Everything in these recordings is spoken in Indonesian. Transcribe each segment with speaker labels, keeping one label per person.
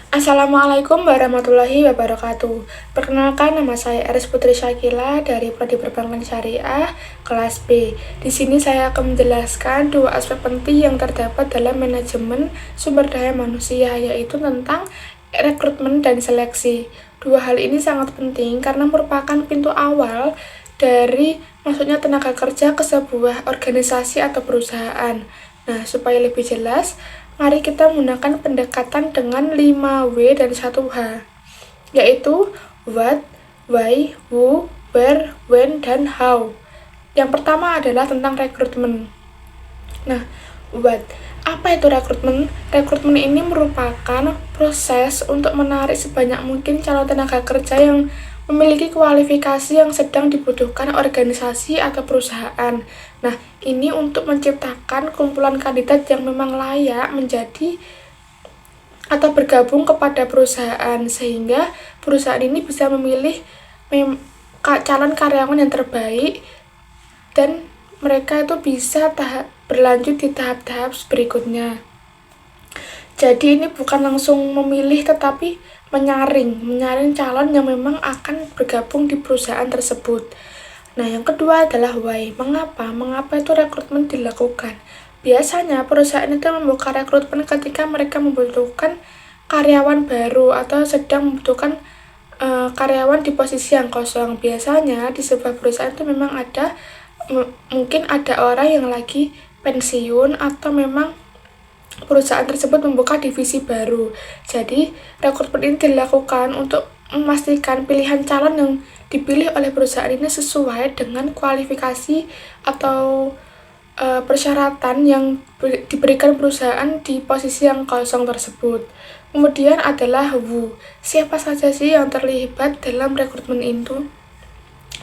Speaker 1: Assalamualaikum warahmatullahi wabarakatuh. Perkenalkan, nama saya Aris Putri Syakila dari Prodi Perbankan Syariah kelas B. Di sini saya akan menjelaskan dua aspek penting yang terdapat dalam manajemen sumber daya manusia, yaitu tentang rekrutmen dan seleksi. Dua hal ini sangat penting karena merupakan pintu awal dari masuknya tenaga kerja ke sebuah organisasi atau perusahaan. Nah, supaya lebih jelas, mari kita menggunakan pendekatan dengan 5W dan 1H, yaitu what, why, who, where, when, dan how. Yang pertama adalah tentang rekrutmen. Nah, what? Apa itu rekrutmen? Rekrutmen ini merupakan proses untuk menarik sebanyak mungkin calon tenaga kerja yang memiliki kualifikasi yang sedang dibutuhkan organisasi atau perusahaan. Nah, ini untuk menciptakan kumpulan kandidat yang memang layak menjadi atau bergabung kepada perusahaan, sehingga perusahaan ini bisa memilih calon karyawan yang terbaik dan mereka itu bisa berlanjut di tahap-tahap berikutnya. Jadi ini bukan langsung memilih tetapi menyaring calon yang memang akan bergabung di perusahaan tersebut. Nah, yang kedua adalah why. Mengapa itu rekrutmen dilakukan? Biasanya perusahaan itu membuka rekrutmen ketika mereka membutuhkan karyawan baru atau sedang membutuhkan karyawan di posisi yang kosong. Biasanya di sebuah perusahaan itu memang ada mungkin ada orang yang lagi pensiun atau memang perusahaan tersebut membuka divisi baru. Jadi, rekrutmen ini dilakukan untuk memastikan pilihan calon yang dipilih oleh perusahaan ini sesuai dengan kualifikasi atau persyaratan yang diberikan perusahaan di posisi yang kosong tersebut. Kemudian adalah who. Siapa saja sih yang terlibat dalam rekrutmen itu?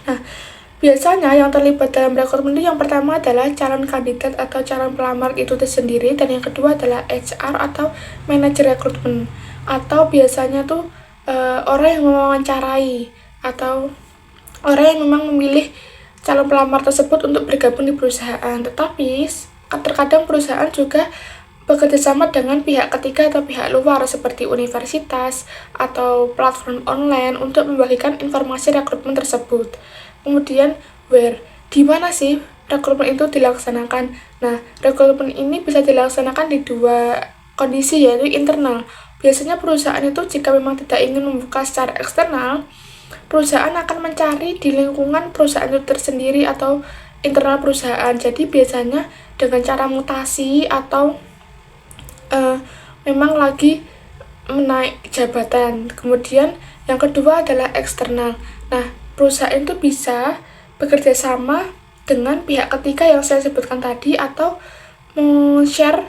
Speaker 1: Nah, biasanya yang terlibat dalam rekrutmen itu yang pertama adalah calon kandidat atau calon pelamar itu sendiri, dan yang kedua adalah HR atau manajer rekrutmen, atau biasanya tuh orang yang mewawancarai atau orang yang memang memilih calon pelamar tersebut untuk bergabung di perusahaan. Tetapi terkadang perusahaan juga bekerjasama dengan pihak ketiga atau pihak luar seperti universitas atau platform online untuk membagikan informasi rekrutmen tersebut. Kemudian where, di mana sih rekrutmen itu dilaksanakan? Nah, rekrutmen ini bisa dilaksanakan di dua kondisi, yaitu internal. Biasanya perusahaan itu jika memang tidak ingin membuka secara eksternal, perusahaan akan mencari di lingkungan perusahaan itu tersendiri atau internal perusahaan. Jadi biasanya dengan cara mutasi atau memang lagi menaik jabatan. Kemudian yang kedua adalah eksternal. Nah, perusahaan itu bisa bekerja sama dengan pihak ketiga yang saya sebutkan tadi atau share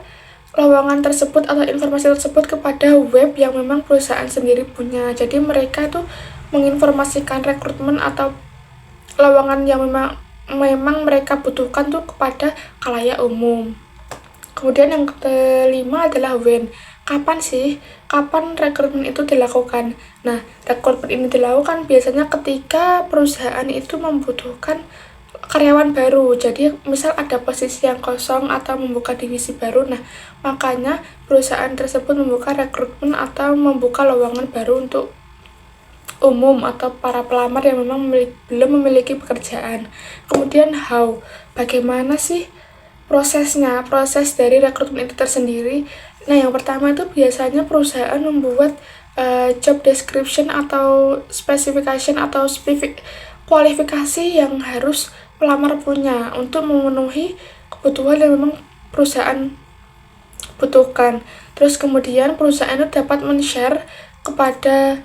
Speaker 1: lowongan tersebut atau informasi tersebut kepada web yang memang perusahaan sendiri punya. Jadi mereka itu menginformasikan rekrutmen atau lowongan yang memang mereka butuhkan tuh kepada khalayak umum. Kemudian yang kelima adalah when. Kapan rekrutmen itu dilakukan? Nah, rekrutmen ini dilakukan biasanya ketika perusahaan itu membutuhkan karyawan baru. Jadi, misal ada posisi yang kosong atau membuka divisi baru. Nah, makanya perusahaan tersebut membuka rekrutmen atau membuka lowongan baru untuk umum atau para pelamar yang memang belum memiliki pekerjaan. Kemudian how. Bagaimana sih proses dari rekrutmen itu tersendiri? Nah, yang pertama itu biasanya perusahaan membuat job description atau specification atau kualifikasi yang harus pelamar punya untuk memenuhi kebutuhan yang memang perusahaan butuhkan. Terus kemudian perusahaan itu dapat men-share kepada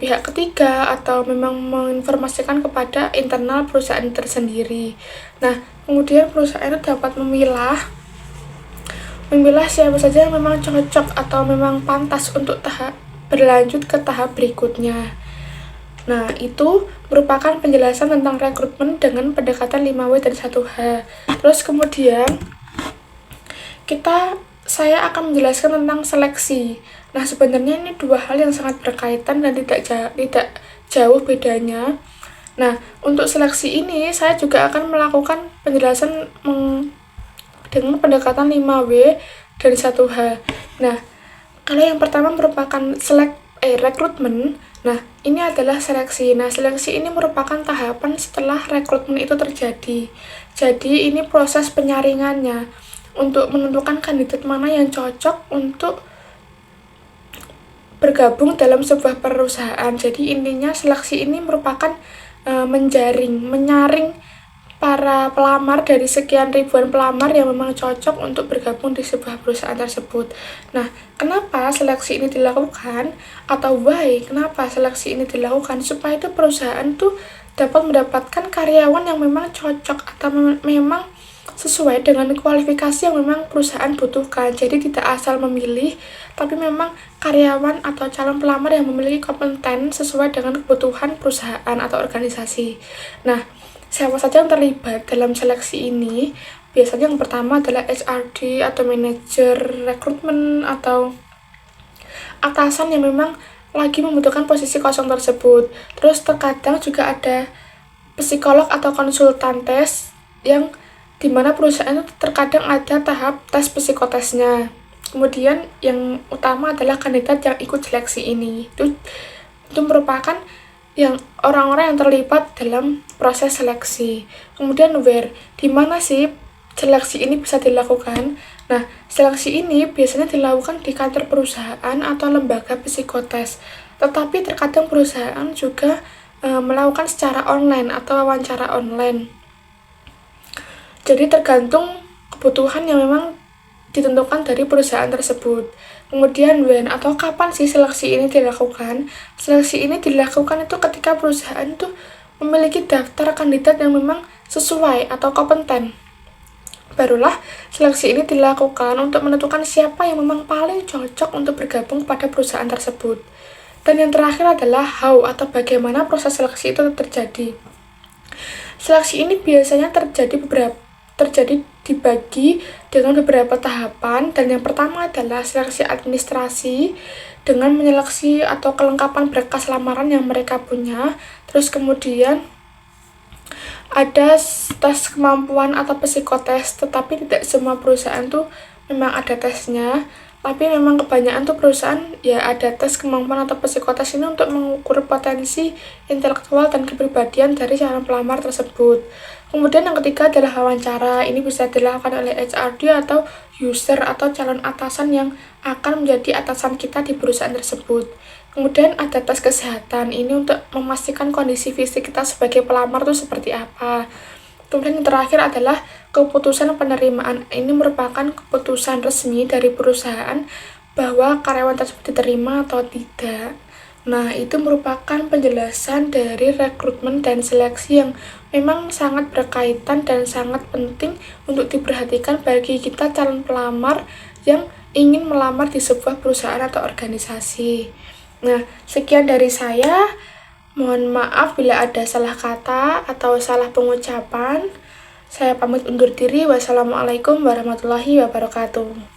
Speaker 1: pihak ketiga atau memang menginformasikan kepada internal perusahaan tersendiri. Nah, kemudian perusahaan itu dapat memilah siapa saja yang memang cocok atau memang pantas untuk berlanjut ke tahap berikutnya. Nah, itu merupakan penjelasan tentang rekrutmen dengan pendekatan 5W dan 1H. Terus kemudian saya akan menjelaskan tentang seleksi. Nah, sebenarnya ini dua hal yang sangat berkaitan dan tidak jauh bedanya. Nah, untuk seleksi ini saya juga akan melakukan penjelasan dengan pendekatan 5W dan 1H. Nah, Kalau yang pertama merupakan rekrutmen. Nah, ini adalah seleksi. Nah, seleksi ini merupakan tahapan setelah rekrutmen itu terjadi. Jadi, ini proses penyaringannya untuk menentukan kandidat mana yang cocok untuk bergabung dalam sebuah perusahaan. Jadi, intinya seleksi ini merupakan menyaring para pelamar dari sekian ribuan pelamar yang memang cocok untuk bergabung di sebuah perusahaan tersebut. Nah, kenapa seleksi ini dilakukan? Atau why, kenapa seleksi ini dilakukan? Supaya itu perusahaan tuh dapat mendapatkan karyawan yang memang cocok atau memang sesuai dengan kualifikasi yang memang perusahaan butuhkan. Jadi tidak asal memilih, tapi memang karyawan atau calon pelamar yang memiliki kompeten sesuai dengan kebutuhan perusahaan atau organisasi. Nah, siapa saja yang terlibat dalam seleksi ini? Biasanya yang pertama adalah HRD atau manajer rekrutmen atau atasan yang memang lagi membutuhkan posisi kosong tersebut. Terus terkadang juga ada psikolog atau konsultan tes yang dimana perusahaan itu terkadang ada tahap tes psikotesnya. Kemudian yang utama adalah kandidat yang ikut seleksi ini. Itu merupakan yang orang-orang yang terlibat dalam proses seleksi. Kemudian where, di mana sih seleksi ini bisa dilakukan? Nah, seleksi ini biasanya dilakukan di kantor perusahaan atau lembaga psikotes. Tetapi terkadang perusahaan juga melakukan secara online atau wawancara online. Jadi tergantung kebutuhan yang memang ditentukan dari perusahaan tersebut. Kemudian when atau kapan sih seleksi ini dilakukan? Seleksi ini dilakukan itu ketika perusahaan itu memiliki daftar kandidat yang memang sesuai atau kompeten. Barulah seleksi ini dilakukan untuk menentukan siapa yang memang paling cocok untuk bergabung pada perusahaan tersebut. Dan yang terakhir adalah how atau bagaimana proses seleksi itu terjadi. Seleksi ini biasanya dibagi dengan beberapa tahapan, dan yang pertama adalah seleksi administrasi dengan menyeleksi atau kelengkapan berkas lamaran yang mereka punya. Terus kemudian ada tes kemampuan atau psikotes, tetapi tidak semua perusahaan tuh memang ada tesnya. Tapi memang kebanyakan tuh perusahaan ya ada tes kemampuan atau psikotes ini untuk mengukur potensi intelektual dan kepribadian dari calon pelamar tersebut. Kemudian yang ketiga adalah wawancara. Ini bisa dilakukan oleh HRD atau user atau calon atasan yang akan menjadi atasan kita di perusahaan tersebut. Kemudian ada tes kesehatan. Ini untuk memastikan kondisi fisik kita sebagai pelamar itu seperti apa. Kemudian yang terakhir adalah keputusan penerimaan. Ini merupakan keputusan resmi dari perusahaan bahwa karyawan tersebut diterima atau tidak. Nah, itu merupakan penjelasan dari rekrutmen dan seleksi yang memang sangat berkaitan dan sangat penting untuk diperhatikan bagi kita calon pelamar yang ingin melamar di sebuah perusahaan atau organisasi. Nah, sekian dari saya. Mohon maaf bila ada salah kata atau salah pengucapan. Saya pamit undur diri. Wassalamualaikum warahmatullahi wabarakatuh.